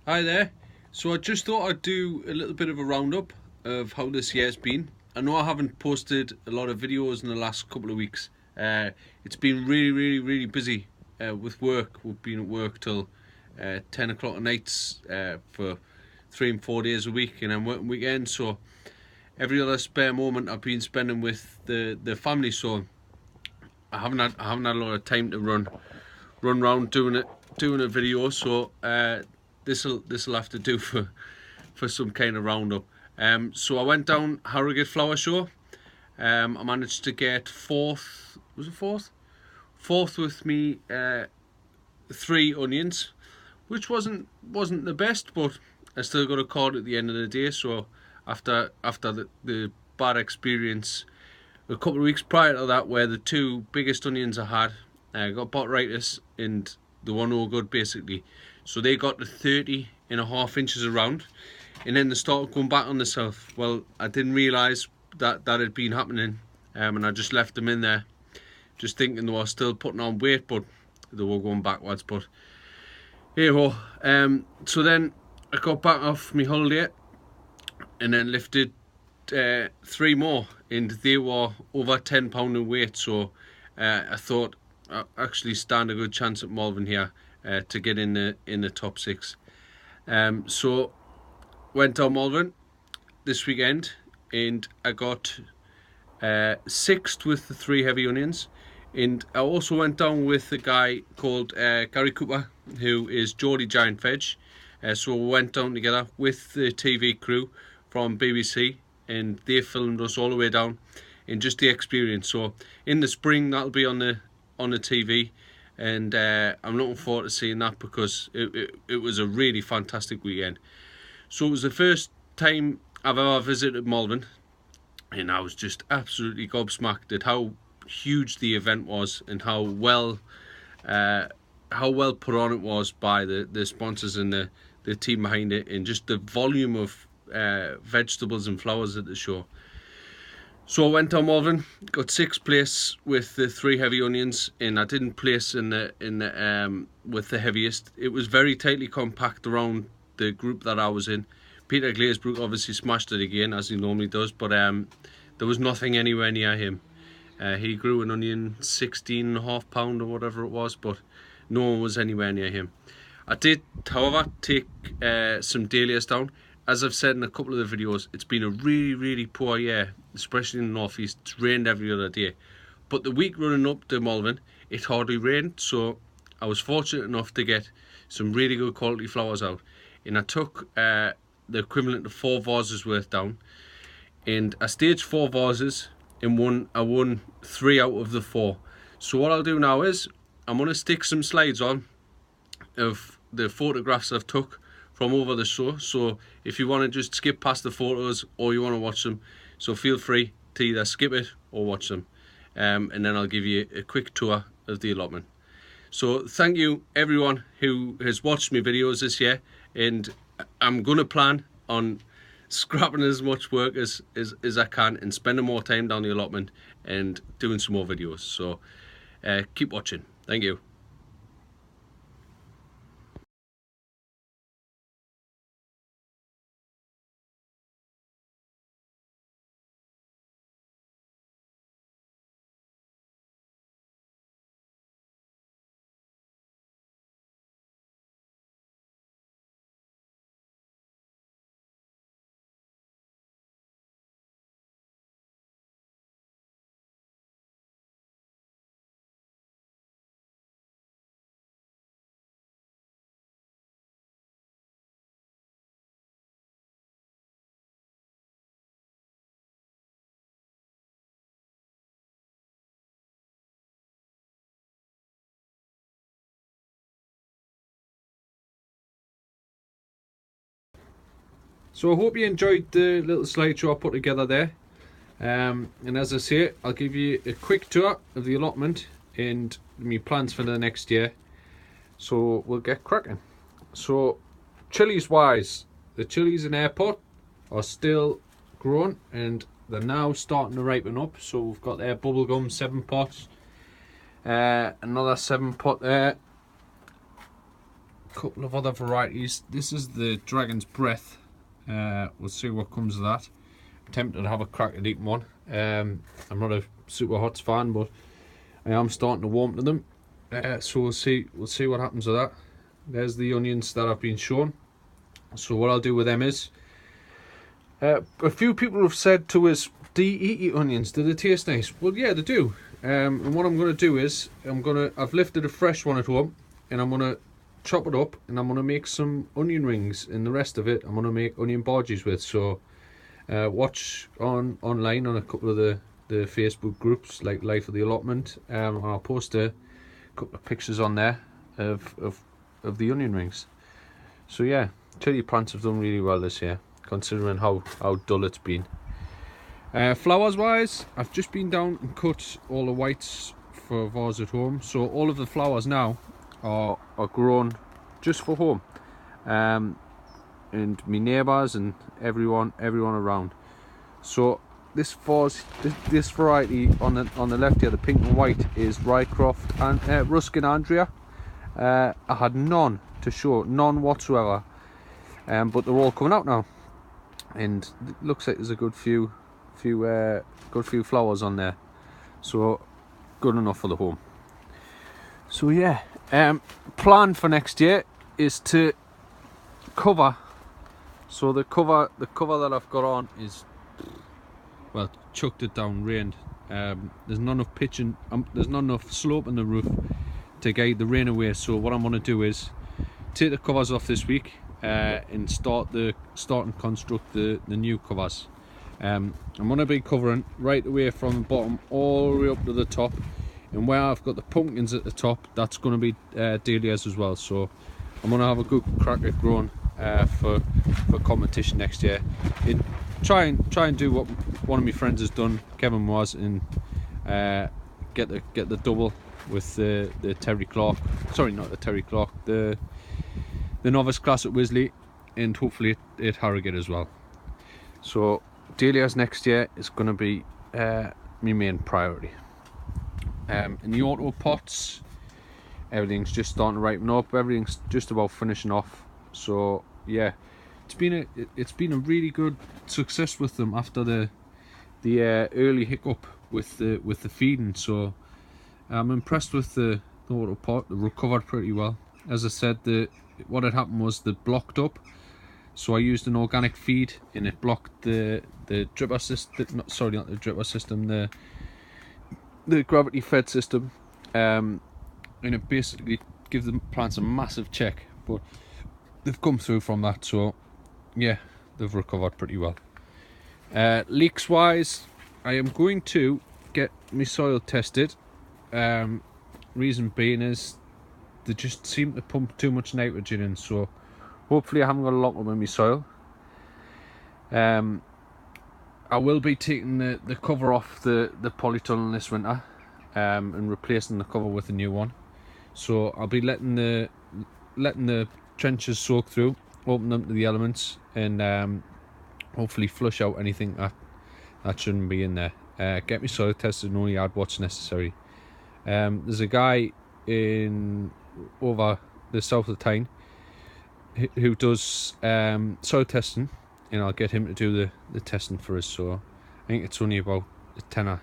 Hi there. So I just thought I'd do a little bit of a roundup of how this year's been. I know I haven't posted a lot of videos in the last couple of weeks. It's been really busy with work. We've been at work till 10 o'clock at nights for 3 and 4 days a week, and I'm working weekends. So every other spare moment I've been spending with the family. So I haven't had a lot of time to run around doing a video. So this'll have to do for some kind of roundup. So I went down Harrogate Flower Show. I managed to get fourth. Was it fourth? Fourth with me 3 onions, which wasn't the best, but I still got a card at the end of the day. So after the bad experience a couple of weeks prior to that, where the two biggest onions I had got botrytis and they were no good basically, so they got to 30.5 inches around, and then they started going back on themselves. Well, I didn't realise that had been happening, and I just left them in there, just thinking they were still putting on weight, but they were going backwards. But here we go. So then I got back off my holiday and then lifted 3 more, and they were over £10 in weight. So I thought I actually stand a good chance at Malvern here to get in the top 6. So went down Malvern this weekend, and I got 6th with the 3 heavy onions. And I also went down with a guy called Gary Cooper, who is Geordie Giant Veg. So we went down together with the TV crew from BBC, and they filmed us all the way down, and just the experience. So in the spring that'll be on the TV, and I'm looking forward to seeing that, because it was a really fantastic weekend. So it was the first time I've ever visited Malvern, and I was just absolutely gobsmacked at how huge the event was, and how well put on it was by the sponsors and the team behind it, and just the volume of vegetables and flowers at the show. So I went down Malvern, got 6th place with the 3 heavy onions, and I didn't place in the with the heaviest. It was very tightly compact around the group that I was in. Peter Glazebrook obviously smashed it again, as he normally does, but there was nothing anywhere near him. He grew an onion 16.5 pound or whatever it was, but no one was anywhere near him. I did, however, take some dahlias down. As I've said in a couple of the videos, it's been a really poor year, especially in the northeast. It's rained every other day. But the week running up to Malvern, it hardly rained, so I was fortunate enough to get some really good quality flowers out. And I took the equivalent of 4 vases worth down, and I staged 4 vases, and I won 3 out of the 4. So what I'll do now is I'm going to stick some slides on of the photographs I've took from over the show. So if you want to just skip past the photos, or you want to watch them, so feel free to either skip it or watch them, and then I'll give you a quick tour of the allotment. So thank you everyone who has watched my videos this year, and I'm going to plan on scrapping as much work as I can, and spending more time down the allotment and doing some more videos. So keep watching. Thank you. So I hope you enjoyed the little slideshow I put together there. And as I say, I'll give you a quick tour of the allotment and my plans for the next year. So we'll get cracking. So chilies wise, the chilies in airport are still growing, and they're now starting to ripen up. So we've got their bubblegum 7 pots, another 7 pot there, couple of other varieties. This is the Dragon's Breath. We'll see what comes of that. I'm tempted to have a crack at eating one. I'm not a super hot fan, but I am starting to warm to them. So we'll see what happens with that. There's the onions that I've been shown. So what I'll do with them is, a few people have said to us, do you eat your onions? Do they taste nice? Well, yeah, they do. And what I'm going to do is, I've lifted a fresh one at home, and I'm going to chop it up, and I'm going to make some onion rings, and the rest of it I'm going to make onion barges with. So watch online on a couple of the Facebook groups like Life of the Allotment. I'll post a couple of pictures on there of the onion rings. So yeah, chili plants have done really well this year, considering how dull it's been. Flowers wise, I've just been down and cut all the whites for vase at home, so all of the flowers now are grown just for home, and my neighbours and everyone around. So this variety on the left here, the pink and white, is Rycroft and Ruskin Andrea. I had none to show, none whatsoever, but they're all coming out now, and it looks like there's a good few flowers on there, so good enough for the home. So yeah, plan for next year is to cover. So the cover that I've got on is, well, chucked it down, rained. There's not enough pitching, there's not enough slope in the roof to guide the rain away. So what I'm going to do is take the covers off this week and start and construct the new covers. I'm going to be covering right away from the bottom all the way up to the top, and where I've got the pumpkins at the top, that's going to be dahlias as well. So I'm going to have a good crack at growing for competition next year. And try and do what one of my friends has done, Kevin was, and get the double with the Terry Clark. Sorry, not the Terry Clark. The novice class at Wisley, and hopefully at Harrogate as well. So dahlias next year is going to be my main priority. In the auto pots, everything's just starting to ripen up. Everything's just about finishing off. So yeah, it's been a really good success with them after the early hiccup with the feeding. So I'm impressed with the auto pot. They recovered pretty well. As I said, what had happened was they blocked up. So I used an organic feed, and it blocked the dripper system. Not the dripper system. The gravity fed system, and it basically gives the plants a massive check. But they've come through from that, so yeah, they've recovered pretty well. Leaks wise, I am going to get my soil tested. Reason being is they just seem to pump too much nitrogen in, so hopefully I haven't got a lot of them in my soil. I will be taking the cover off the polytunnel this winter, and replacing the cover with a new one. So I'll be letting the trenches soak through, open them to the elements, and hopefully flush out anything that shouldn't be in there. Get my soil tested and only add what's necessary. There's a guy over the south of Tyne who does soil testing, and I'll get him to do the testing for us. So I think it's only about a tenner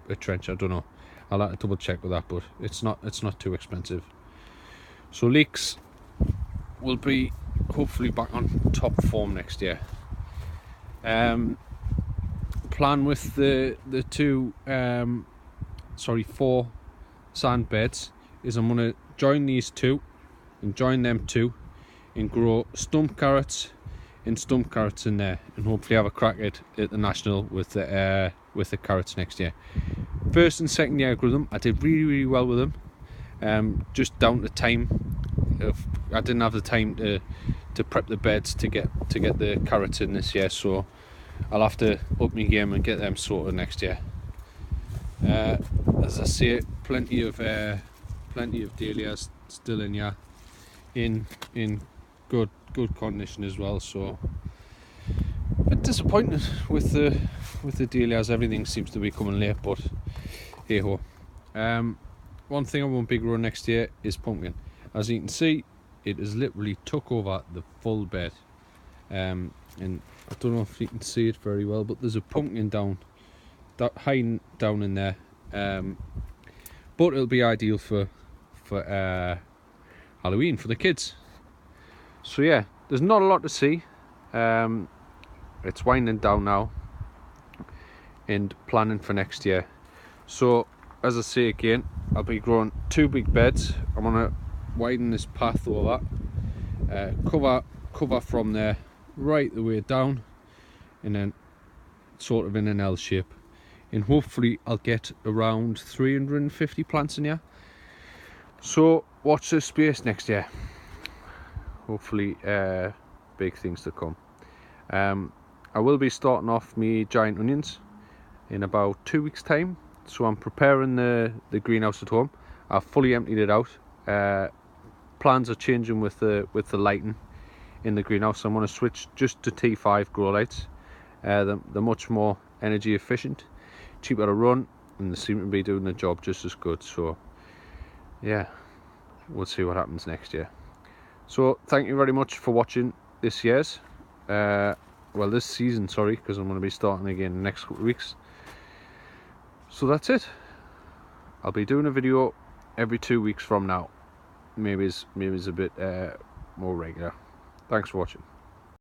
a trench. I don't know, I'll have to double check with that, but it's not too expensive. So leeks will be hopefully back on top form next year. Plan with the four sand beds is I'm going to join these two and join them two and grow stump carrots in there, and hopefully have a crack at the national with the carrots next year. First and second year I grew them, I did really well with them, just down to time. I didn't have the time to prep the beds to get the carrots in this year, so I'll have to up my game and get them sorted next year. As I say, plenty of dahlias still in here, in good condition as well. So a bit disappointed with the dahlias. Everything seems to be coming late, but hey ho. One thing I won't be growing next year is pumpkin. As you can see, it has literally took over the full bed. And I don't know if you can see it very well, but there's a pumpkin hiding down in there. But it'll be ideal for Halloween for the kids. So yeah, there's not a lot to see. It's winding down now and planning for next year. So as I say again, I'll be growing 2 big beds. I'm gonna widen this path over, cover from there right the way down, and then sort of in an L shape, and hopefully I'll get around 350 plants in here. So watch this space next year. Hopefully big things to come. I will be starting off my giant onions in about 2 weeks time. So I'm preparing the greenhouse at home. I've fully emptied it out. Plans are changing with the lighting in the greenhouse. I'm going to switch just to T5 grow lights. They're much more energy efficient, cheaper to run, and they seem to be doing the job just as good. So yeah, we'll see what happens next year. So thank you very much for watching this year's this season, sorry, because I'm going to be starting again in the next couple of weeks. So that's it. I'll be doing a video every 2 weeks from now. Maybe it's a bit more regular. Thanks for watching.